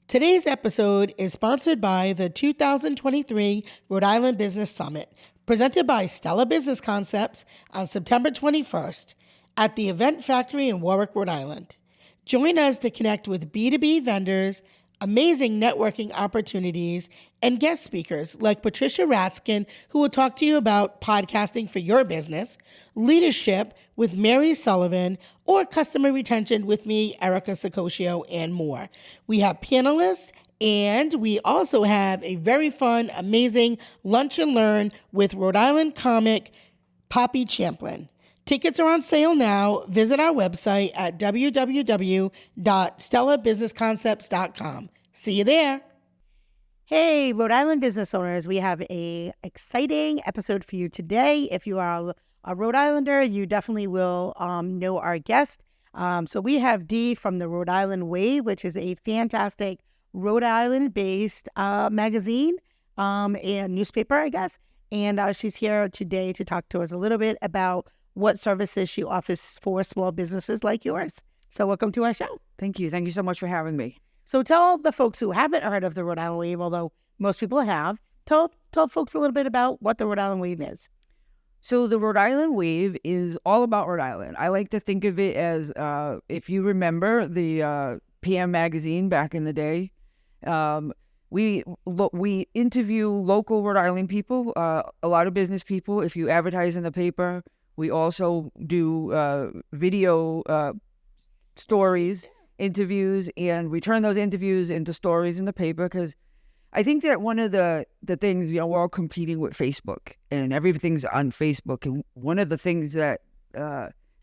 Today's episode is sponsored by the 2023 Rhode Island Business Summit, presented by Stella Business Concepts on September 21st at the Event Factory in Warwick, Rhode Island. Join us to connect with B2B vendors, amazing networking opportunities, and guest speakers like Patricia Raskin, who will talk to you about podcasting for your business, leadership with Mary Sullivan, or customer retention with me, Erica Sicosio, and more. We have panelists, and we also have a very fun, amazing lunch and learn with Rhode Island comic Poppy Champlin. Tickets are on sale now. Visit our website at www.stellabusinessconcepts.com. See you there. Hey, Rhode Island business owners, we have a exciting episode for you today. If you are a Rhode Islander, you definitely will know our guest. So we have Dee from the Rhode Island Wave, which is a fantastic Rhode Island-based magazine and newspaper, I guess. And she's here today to talk to us a little bit about what services she offers for small businesses like yours. So welcome to our show. Thank you. Thank you so much for having me. So tell the folks who haven't heard of the Rhode Island Wave, although most people have, tell folks a little bit about what the Rhode Island Wave is. So the Rhode Island Wave is all about Rhode Island. I like to think of it as, if you remember the PM magazine back in the day, we interview local Rhode Island people, a lot of business people. If you advertise in the paper, we also do video stories, interviews, and we turn those interviews into stories in the paper because I think that one of the things, we're all competing with Facebook and everything's on Facebook. And one of the things that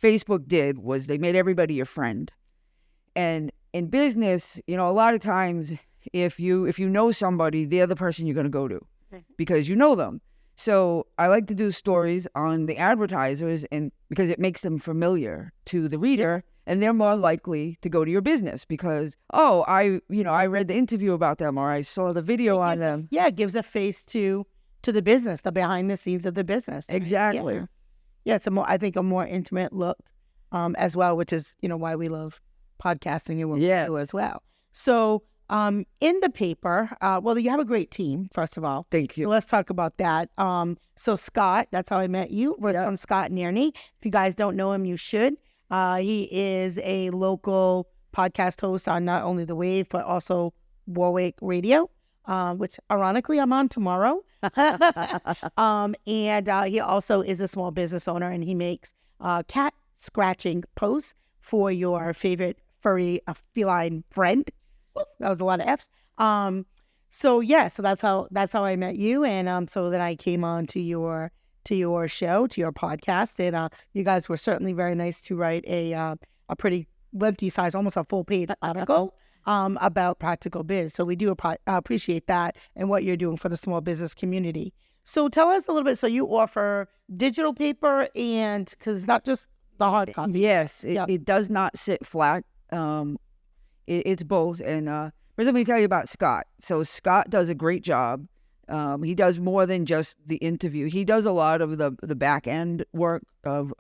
Facebook did was they made everybody your friend. And in business, a lot of times if you know somebody, they're the person you're going to go to because you know them. So I like to do stories on the advertisers and because it makes them familiar to the reader. And they're more likely to go to your business because, I read the interview about them or I saw the video on them. It gives a face to the business, the behind the scenes of the business. Right? Exactly. Yeah, it's a more intimate look as well, which is, why we love podcasting and what we do as well. So in the paper, you have a great team, first of all. Thank you. So let's talk about that. So Scott, that's how I met you. We're from Scott Nierney. If you guys don't know him, you should. He is a local podcast host on not only The Wave, but also Warwick Radio, which ironically I'm on tomorrow. And he also is a small business owner and he makes cat scratching posts for your favorite furry feline friend. That was a lot of F's. So that's how I met you. And so then I came on to your show, to your podcast, and you guys were certainly very nice to write a pretty lengthy size, almost a full page article about practical biz. So we do appreciate that and what you're doing for the small business community. So tell us a little bit. So you offer digital paper and because it's not just the hard copy. Yes, it does not sit flat. It's both. And first let me tell you about Scott. So Scott does a great job. He does more than just the interview. He does a lot of the back end work of.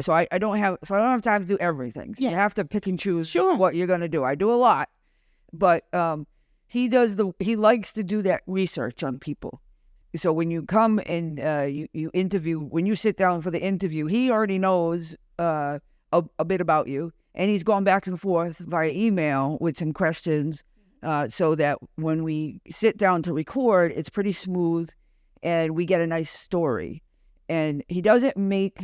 So I don't have time to do everything. So you have to pick and choose what you're going to do. I do a lot, but he likes to do that research on people. So when you come and you interview, when you sit down for the interview, he already knows a bit about you, and he's gone back and forth via email with some questions. So that when we sit down to record, it's pretty smooth and we get a nice story. And he doesn't make,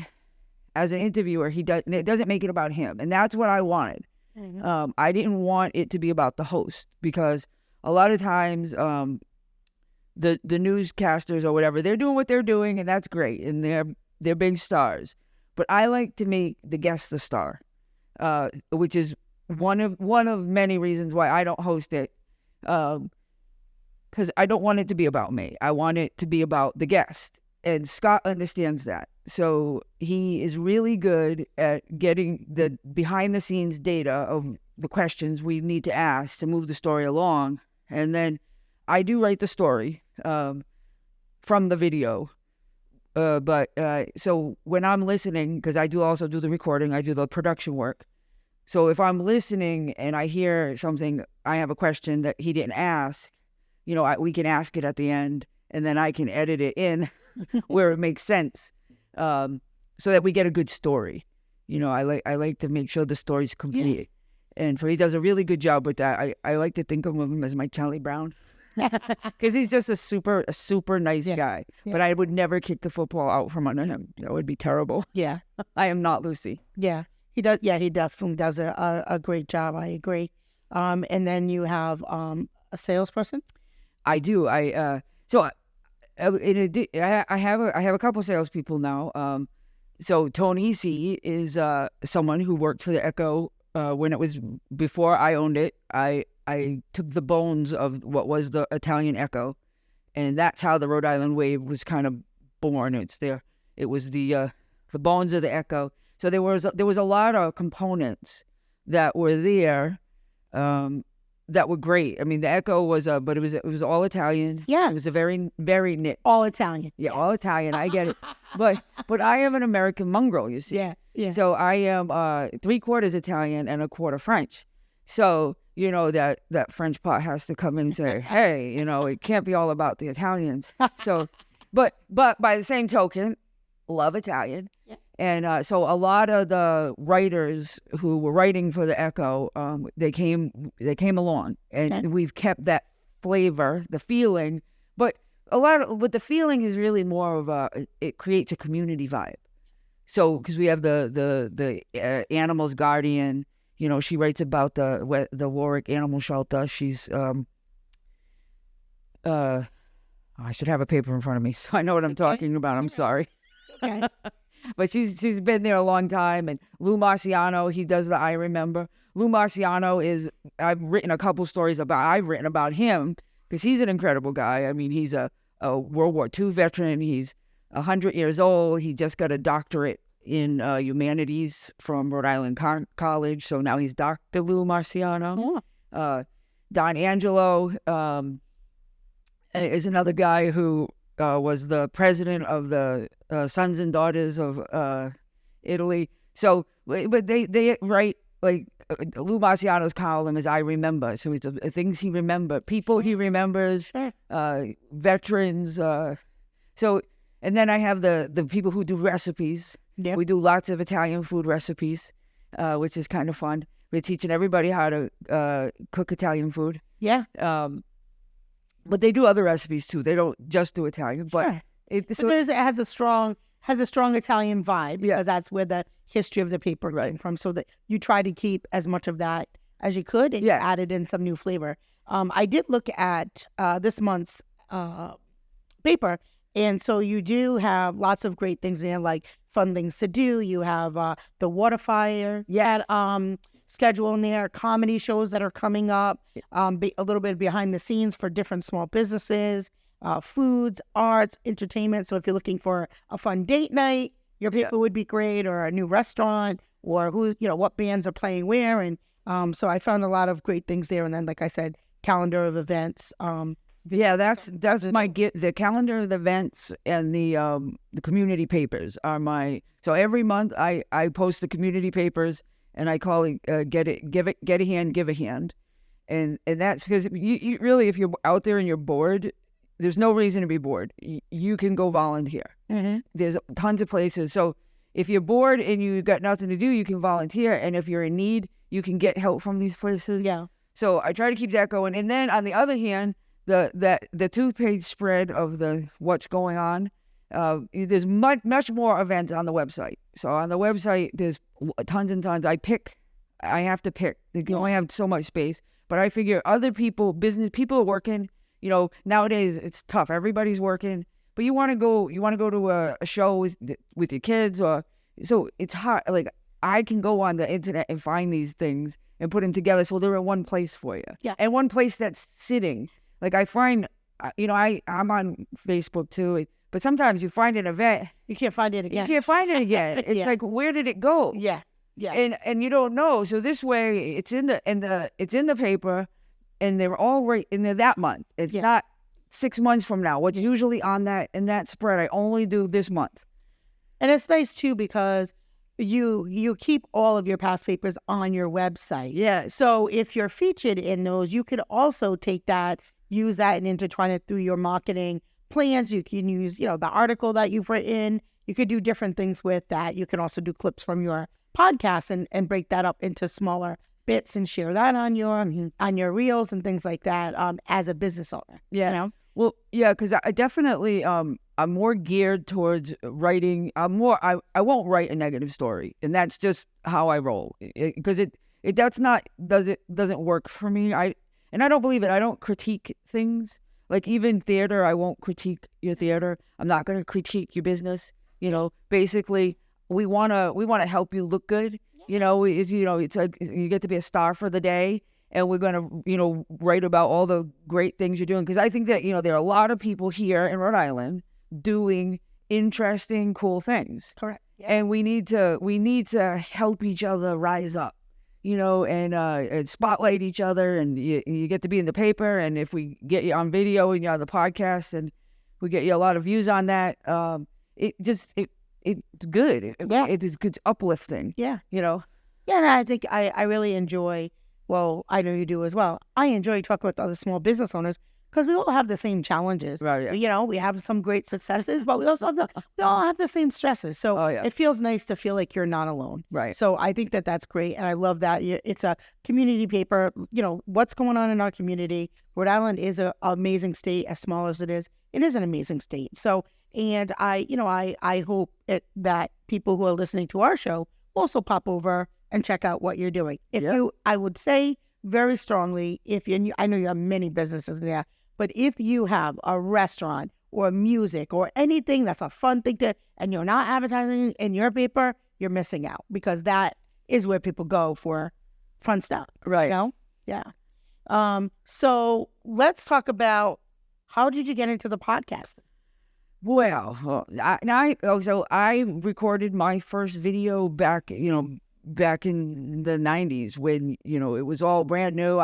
as an interviewer, it doesn't make it about him. And that's what I wanted. Mm-hmm. I didn't want it to be about the host because a lot of times the newscasters or whatever, they're doing what they're doing and that's great. And they're big stars. But I like to make the guest the star, which is one of many reasons why I don't host it, because I don't want it to be about me. I want it to be about the guest, and Scott understands that. So he is really good at getting the behind-the-scenes data of the questions we need to ask to move the story along, and then I do write the story from the video. So when I'm listening, because I also do the recording, I do the production work. So if I'm listening and I hear something, I have a question that he didn't ask, we can ask it at the end, and then I can edit it in where it makes sense, so that we get a good story. I like to make sure the story's complete. Yeah. And so he does a really good job with that. I like to think of him as my Charlie Brown. Because he's just a super nice guy. Yeah. But I would never kick the football out from under him. That would be terrible. Yeah. I am not Lucy. Yeah. He does. Yeah, he definitely does a great job. I agree. And then you have a salesperson. I do. I have a couple salespeople now. So Tony C is someone who worked for the Echo when it was before I owned it. I took the bones of what was the Italian Echo, and that's how the Rhode Island Wave was kind of born. It was the bones of the Echo. So there was a lot of components that were there that were great. I mean, the Echo was but it was all Italian. Yeah, it was a very, very niche. All Italian. Yeah, yes. All Italian. I get it, but I am an American mongrel. You see. Yeah. Yeah. So I am 3/4 Italian and 1/4 French. So that French pot has to come in and say, hey, it can't be all about the Italians. So, but by the same token, love Italian. Yeah. And so a lot of the writers who were writing for the Echo, they came along, and we've kept that flavor, the feeling. But the feeling is really more of it creates a community vibe. So because we have the animals guardian. She writes about the Warwick Animal Shelter. She's I should have a paper in front of me so I know what I'm talking about. I'm sorry. Okay. But she's been there a long time. And Lou Marciano, he does the I Remember. Lou Marciano I've written about him because he's an incredible guy. I mean, he's a World War II veteran. He's 100 years old. He just got a doctorate in humanities from Rhode Island College. So now he's Dr. Lou Marciano. Oh. Don Angelo is another guy who was the president of the Sons and Daughters of Italy. So, but they write, like, Lou Marciano's column is I Remember. So it's the things he remembered, people he remembers, veterans. And then I have the people who do recipes. Yep. We do lots of Italian food recipes, which is kind of fun. We're teaching everybody how to cook Italian food. Yeah. But they do other recipes too. They don't just do Italian. But it has a strong Italian vibe because that's where the history of the paper came from. So that you try to keep as much of that as you could and added in some new flavor. I did look at this month's paper. And so you do have lots of great things in, like fun things to do. You have the Water Fire schedule in there, comedy shows that are coming up, a little bit behind the scenes for different small businesses, foods, arts, entertainment. So if you're looking for a fun date night, your paper would be great, or a new restaurant, or what bands are playing where. And so I found a lot of great things there. And then, like I said, calendar of events. That's my gift. The calendar of the events and the community papers are my. So every month I post the community papers, and I call it get a hand, give a hand, and that's because you really, if you're out there and you're bored, there's no reason to be bored. You can go volunteer. Mm-hmm. There's tons of places. So if you're bored and you got nothing to do, you can volunteer, and if you're in need, you can get help from these places. Yeah. So I try to keep that going, and then on the other hand, the 2-page spread of the what's going on. There's much more events on the website. So on the website, there's tons and tons. I have to pick. They only have so much space. But I figure other people, business people are working. Nowadays it's tough. Everybody's working. But you want to go to a show with your kids, or so it's hard. Like, I can go on the internet and find these things and put them together so they're in one place for you. Yeah. And one place that's sitting. Like, I find, I'm on Facebook too, but sometimes you find an event. You can't find it again. It's like, where did it go? Yeah. Yeah. And you don't know. So this way, it's in the paper, and they're all right in there that month. It's not 6 months from now. What's usually on that spread, I only do this month. And it's nice too because you keep all of your past papers on your website. Yeah. So if you're featured in those, you could also take that, use that, and intertwine it through your marketing plans. You can use, the article that you've written. You could do different things with that. You can also do clips from your podcast and break that up into smaller bits and share that on your reels and things like that as a business owner. Yeah. Well, yeah, because I definitely I'm more geared towards writing. I won't write a negative story, and that's just how I roll. Because doesn't work for me. I don't believe it. I don't critique things. Like even theater, I won't critique your theater. I'm not going to critique your business. Basically, we wanna help you look good. It's like you get to be a star for the day, and we're gonna write about all the great things you're doing. Because I think that there are a lot of people here in Rhode Island doing interesting, cool things. Correct. Yeah. And we need to help each other rise up. And spotlight each other, and you get to be in the paper. And if we get you on video and you're on the podcast, and we get you a lot of views on that, it's good. It's uplifting. Yeah. Yeah, and I think I really enjoy. Well, I know you do as well. I enjoy talking with other small business owners because we all have the same challenges. Right. Yeah. We have some great successes, but we all have the same stresses. So It feels nice to feel like you're not alone. Right. So I think that that's great, and I love that it's a community paper. What's going on in our community. Rhode Island is an amazing state, as small as it is. It is an amazing state. So, and I hope that people who are listening to our show also pop over and check out what you're doing. I would say very strongly, I know you have many businesses there, but if you have a restaurant or music or anything that's a fun thing and you're not advertising in your paper, you're missing out, because that is where people go for fun stuff. Right. Yeah. So let's talk about, how did you get into the podcast? Well, I recorded my first video back in the 90s when, it was all brand new.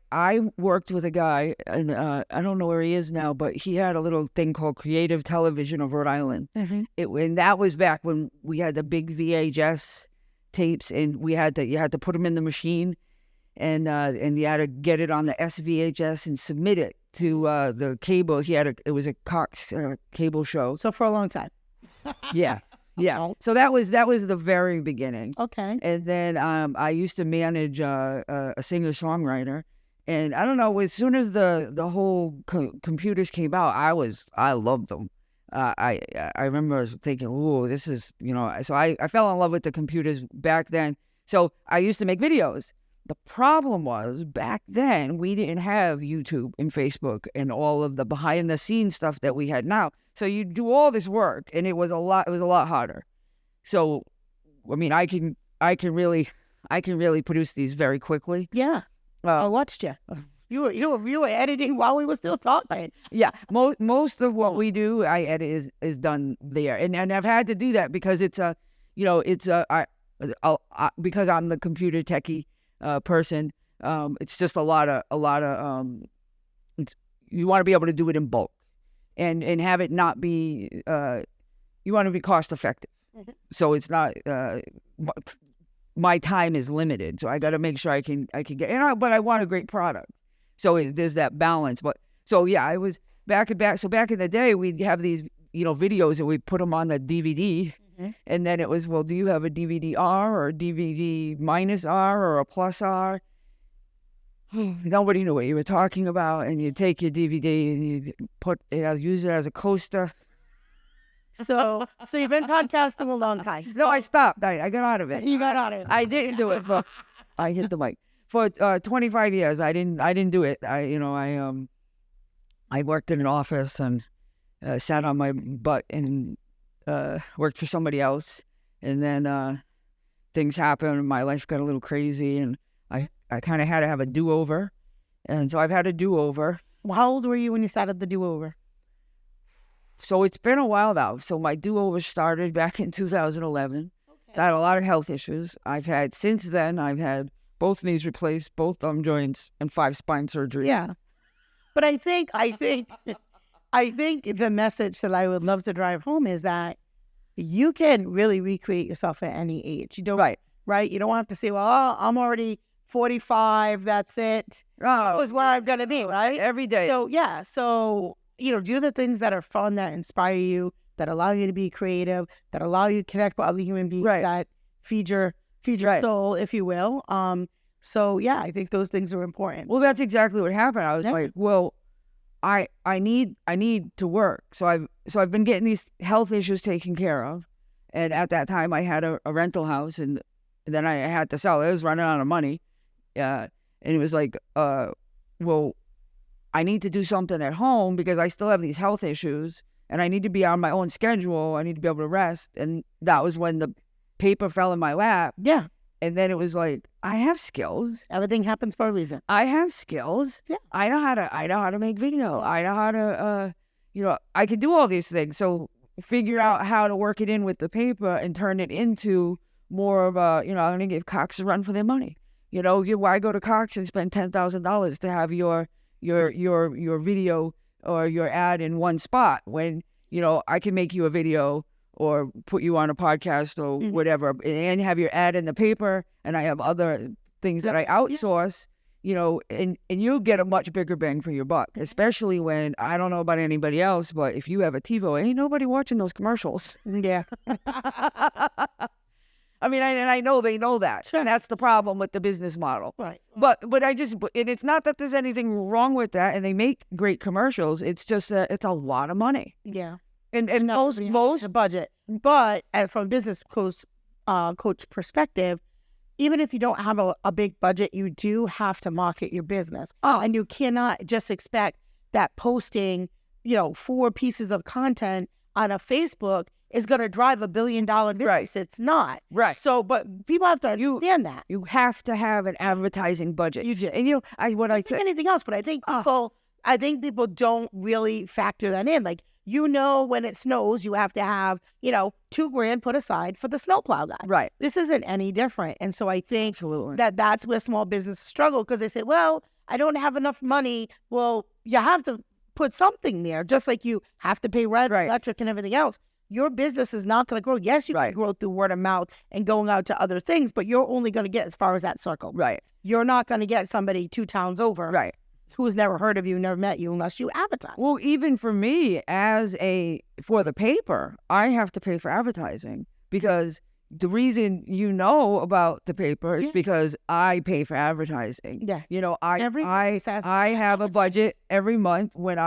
I worked with a guy, and I don't know where he is now, but he had a little thing called Creative Television of Rhode Island. Mm-hmm. And that was back when we had the big VHS tapes, and you had to put them in the machine, and you had to get it on the SVHS and submit it to the cable. It was a Cox cable show. So for a long time. Yeah. Yeah. So that was the very beginning. Okay. And then I used to manage a singer-songwriter. And I don't know, as soon as the whole computers came out, I loved them. I remember thinking, ooh, this is, so I fell in love with the computers back then. So I used to make videos. The problem was, back then, we didn't have YouTube and Facebook and all of the behind the scenes stuff that we had now. So you do all this work, and it was a lot harder. So, I mean, I can really produce these very quickly. Yeah. I watched you. You were editing while we were still talking. Yeah. Most of what we do, I edit is done there. And I've had to do that because because I'm the computer techie person. It's just a lot of you want to be able to do it in bulk and have it not be you want to be cost effective. Mm-hmm. So it's not my time is limited, so I got to make sure I can get but I want a great product. So there's that balance. But so yeah, I was back in the day, we'd have these videos and we put them on the DVD. Mm-hmm. And then it was, well, do you have a DVD R or a DVD minus R or a plus R? Nobody knew what you were talking about. And you take your DVD and you use it as a coaster. So you've been podcasting a long time. No, I stopped. I got out of it. You got out of it. I didn't do it. But I hit the mic for 25 years. I didn't do it. I worked in an office and sat on my butt and worked for somebody else, and then things happened and my life got a little crazy, and I kind of had to have a do-over, and so I've had a do-over. Well, how old were you when you started the do-over? So it's been a while now. So my do-over started back in 2011. Okay. I had a lot of health issues. Since then I've had both knees replaced, both thumb joints, and 5 spine surgeries. Yeah, but I think the message that I would love to drive home is that you can really recreate yourself at any age. You don't, right? You don't have to say, well, I'm already 45. That's it. Oh, This is where I'm going to be, right? every day. So, yeah. So, do the things that are fun, that inspire you, that allow you to be creative, that allow you to connect with other human beings, that feed your soul, if you will. So, yeah, I think those things are important. Well, that's exactly what happened. I was like, well, I need to work. So I've been getting these health issues taken care of. And at that time I had a rental house, and then I had to sell it. I was running out of money. And it was like, well, I need to do something at home because I still have these health issues and I need to be on my own schedule. I need to be able to rest. And that was when the paper fell in my lap. Yeah. And then it was like, I have skills. Everything happens for a reason. I have skills. Yeah. I know how to make video. I know how to, I can do all these things. So figure out how to work it in with the paper and turn it into more of a, I'm going to give Cox a run for their money. Why go to Cox and spend $10,000 to have your video or your ad in one spot when, I can make you a video or put you on a podcast or whatever, and have your ad in the paper, and I have other things that I outsource, and you'll get a much bigger bang for your buck, especially when, I don't know about anybody else, but if you have a TiVo, ain't nobody watching those commercials. Yeah. I mean, and I know they know that. Sure. And that's the problem with the business model. Right. But and it's not that there's anything wrong with that, and they make great commercials. It's just that it's a lot of money. Yeah. And most a budget, but from a business coach perspective, even if you don't have a big budget, you do have to market your business. And you cannot just expect that posting, 4 pieces of content on a Facebook is going to drive $1 billion business. Right. It's not. Right. So, but people have to understand that. You have to have an advertising budget. You do. And I say anything else, but I think people don't really factor that in. Like, when it snows, you have to have, $2,000 put aside for the snowplow guy. Right. This isn't any different. And so I think that's where small businesses struggle, because they say, well, I don't have enough money. Well, you have to put something there, just like you have to pay rent, electric, and everything else. Your business is not going to grow. Yes, you can grow through word of mouth and going out to other things, but you're only going to get as far as that circle. Right. You're not going to get somebody 2 towns over. Right. Who's never heard of you, never met you, unless you advertise. Well, even for me, for the paper, I have to pay for advertising, because the reason about the paper is because I pay for advertising. Yes. I have a budget every month when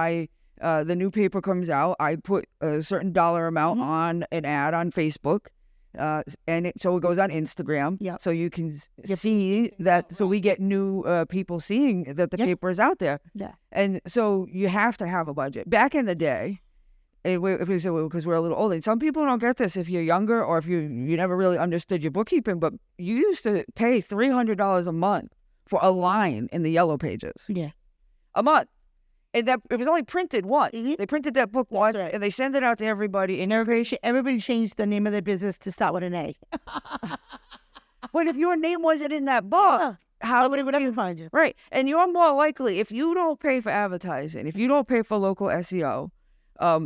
the new paper comes out. I put a certain dollar amount on an ad on Facebook. So it goes on Instagram, so you can see that. So we get new people seeing that the paper is out there, and so you have to have a budget. Back in the day, because we're a little older, and some people don't get this if you're younger or if you never really understood your bookkeeping, but you used to pay $300 a month for a line in the Yellow Pages, a month. And that it was only printed once. They printed that book once, and they sent it out to everybody. And everybody changed the name of their business to start with an A. But if your name wasn't in that book, how nobody would ever find you? Right. And you're more likely, if you don't pay for advertising, if you don't pay for local SEO,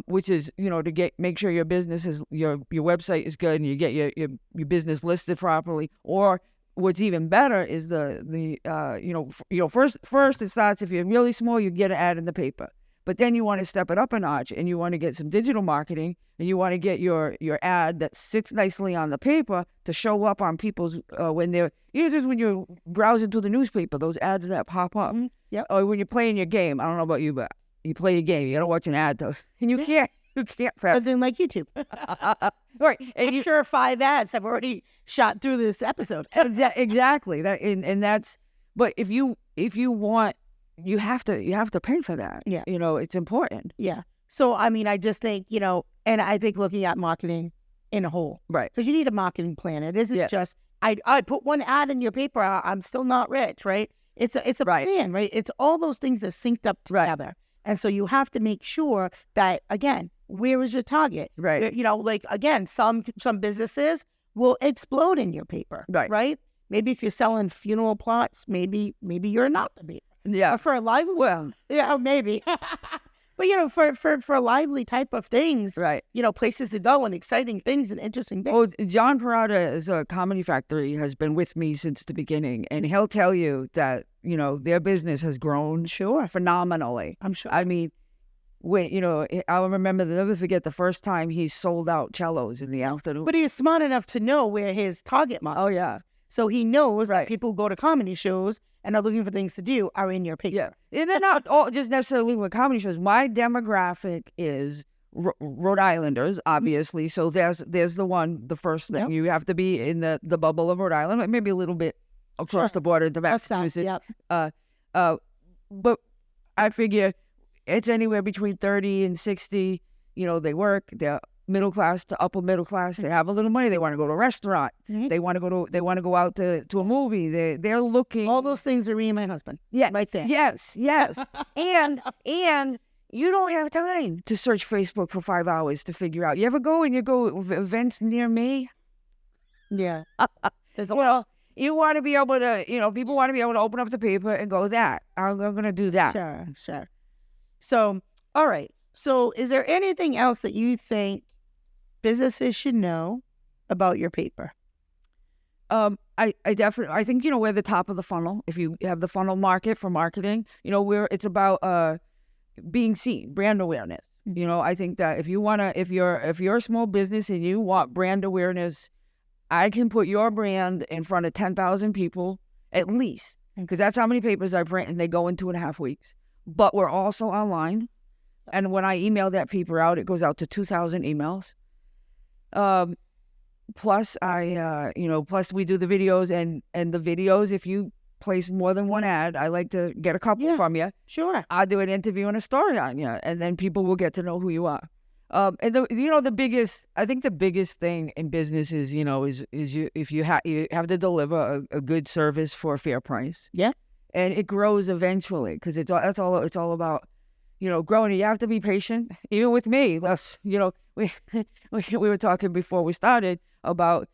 which is to make sure your business is your website is good and you get your business listed properly, or what's even better is first it starts, if you're really small, you get an ad in the paper. But then you want to step it up a notch, and you want to get some digital marketing, and you want to get your ad that sits nicely on the paper to show up on people's when they're just when you're browsing through the newspaper, those ads that pop up. Or when you're playing your game. I don't know about you, but you play your game, you gotta watch an ad though, and you can't press. Doesn't like YouTube. Right. And I'm sure 5 ads have already shot through this episode. Exactly. That and that's. But if you want, you have to pay for that. Yeah. It's important. Yeah. So I mean, I just think and I think looking at marketing in a whole, right? Because you need a marketing plan. It isn't just I put one ad in your paper. I'm still not rich, right? It's a plan, right? It's all those things are synced up together. Right. And so you have to make sure that, again, where is your target? Right. Again, some businesses will explode in your paper. Right. Right. Maybe if you're selling funeral plots, maybe you're not the paper. Yeah. Or for a livelihood. Well. Yeah, maybe. But for lively type of things, Right. Places to go and exciting things and interesting things. Oh, John Parada's Comedy Factory has been with me since the beginning, and he'll tell you that their business has grown phenomenally. I'm sure. I mean, I'll never forget the first time he sold out cellos in the afternoon. But he is smart enough to know where his target market. Oh yeah. Is. So he knows that people who go to comedy shows and are looking for things to do are in your paper. Yeah, and they're not all just necessarily with comedy shows. My demographic is Rhode Islanders, obviously. So there's the first thing. You have to be in the bubble of Rhode Island, maybe a little bit across the border to Massachusetts. But I figure it's anywhere between 30 and 60. They work. They're middle class to upper middle class. They have a little money. They want to go to a restaurant. They want to go out to a movie. They're looking. All those things are me and my husband. Yeah, right there. Yes. and you don't have time to search Facebook for 5 hours to figure out. You ever go and you go events near me? Yeah. There's a lot. You want to be able to, people want to be able to open up the paper and go, I'm going to do that. Sure. So, all right. So is there anything else that you think businesses should know about your paper? I think, we're the top of the funnel. If you have the funnel market for marketing, it's about being seen, brand awareness. I think that if you're a small business and you want brand awareness, I can put your brand in front of 10,000 people at least, because that's how many papers I print, and they go in 2.5 weeks. But we're also online, and when I email that paper out, it goes out to 2,000 emails. Plus plus we do the videos, and the videos, if you place more than one ad, I like to get a couple from you. Sure. I'll do an interview and a story on you, and then people will get to know who you are. And the biggest thing in business is you have to deliver a good service for a fair price. Yeah. And it grows eventually, because it's all about growing. You have to be patient. Even with me, we were talking before we started about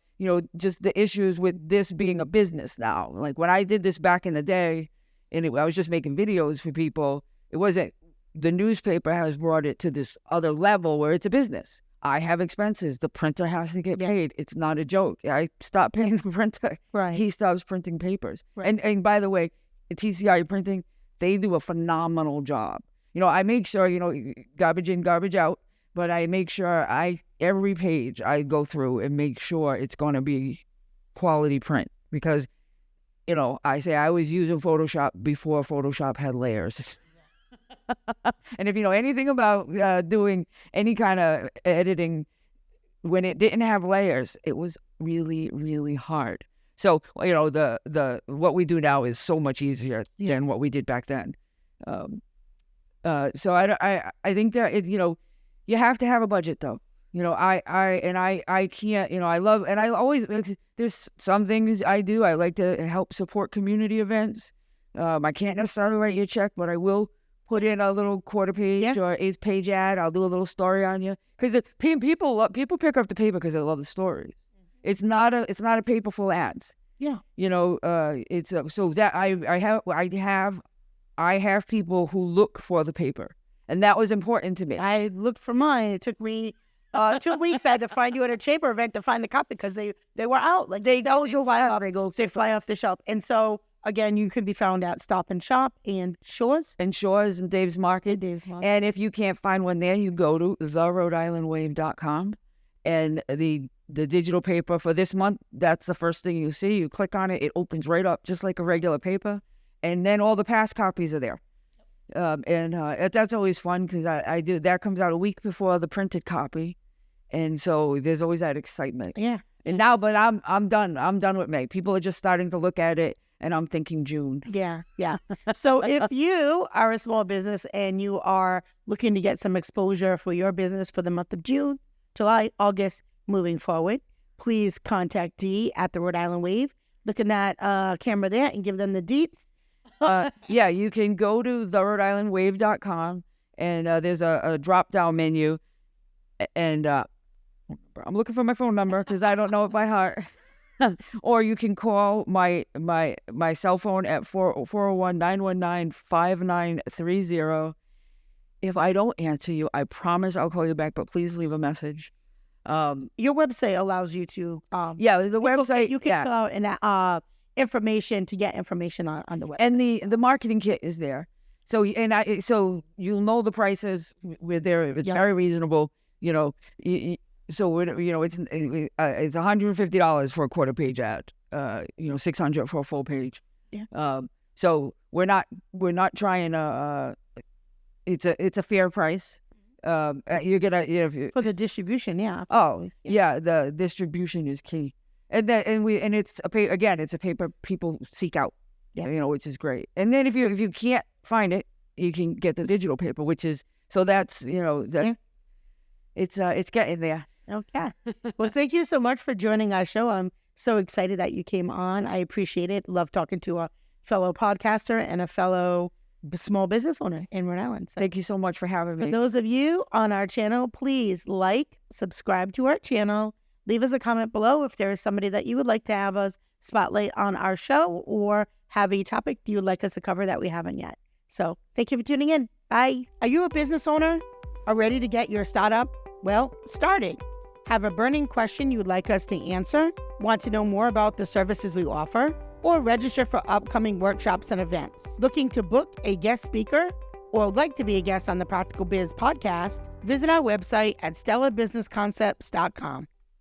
just the issues with this being a business now. Like when I did this back in the day, and I was just making videos for people, it wasn't. The newspaper has brought it to this other level where it's a business. I have expenses. The printer has to get paid. It's not a joke. I stopped paying the printer. Right. He stops printing papers. Right. And by the way, TCI Printing, they do a phenomenal job. I make sure, garbage in, garbage out, but I make sure every page I go through and make sure it's going to be quality print, because, I say I was using Photoshop before Photoshop had layers. And if you know anything about doing any kind of editing, when it didn't have layers, it was really, really hard. So, the what we do now is so much easier than what we did back then. So I think that you have to have a budget, though. I can't, I love, and I always, there's some things I do. I like to help support community events. I can't necessarily write you a check, but I will put in a little quarter page or 8th page ad. I'll do a little story on you, because people pick up the paper because they love the story. It's not a paper full of ads. Yeah. It's so that I have people who look for the paper, and that was important to me. I looked for mine. It took me 2 weeks. I had to find you at a chamber event to find the copy, because they were out. Like they fly off the shelf. And so again, you can be found at Stop and Shop and Shores and Dave's Market. And if you can't find one there, you go to therhodeislandwave.com, and the digital paper for this month, that's the first thing you see. You click on it, it opens right up just like a regular paper, and then all the past copies are there. That's always fun, because I do that comes out a week before the printed copy, and so there's always that excitement. Yeah. And now, but I'm done. I'm done with May. People are just starting to look at it, and I'm thinking June. Yeah. So if you are a small business and you are looking to get some exposure for your business for the month of June, July, August, moving forward, please contact Dee at the Rhode Island Wave. Look in that camera there and give them the deets. You can go to therhodeislandwave.com, and there's a drop-down menu, and I'm looking for my phone number because I don't know it by heart. Or you can call my cell phone at 401-919-5930. If I don't answer you, I promise I'll call you back, but please leave a message. Your website allows you to The website, you can fill out an information to get information on the website. And the marketing kit is there. So you'll know the prices. We're there. It's very reasonable. So it's $150 for a quarter page ad. $600 for a full page. Yeah. So we're not trying to. It's a fair price. You're gonna for the distribution. Yeah. The distribution is key. And it's a paper people seek out. Yeah. Which is great. And then if you can't find it, you can get the digital paper, which is it's getting there. Okay. Well, thank you so much for joining our show. I'm so excited that you came on. I appreciate it. Love talking to a fellow podcaster and a fellow small business owner in Rhode Island. So thank you so much for having me. For those of you on our channel, please subscribe to our channel. Leave us a comment below if there is somebody that you would like to have us spotlight on our show or have a topic you would like us to cover that we haven't yet. So thank you for tuning in. Bye. Are you a business owner? Are ready to get your startup? Well, started. Have a burning question you would like us to answer? Want to know more about the services we offer? Or register for upcoming workshops and events? Looking to book a guest speaker? Or like to be a guest on the Practical Biz podcast? Visit our website at stellabusinessconcepts.com.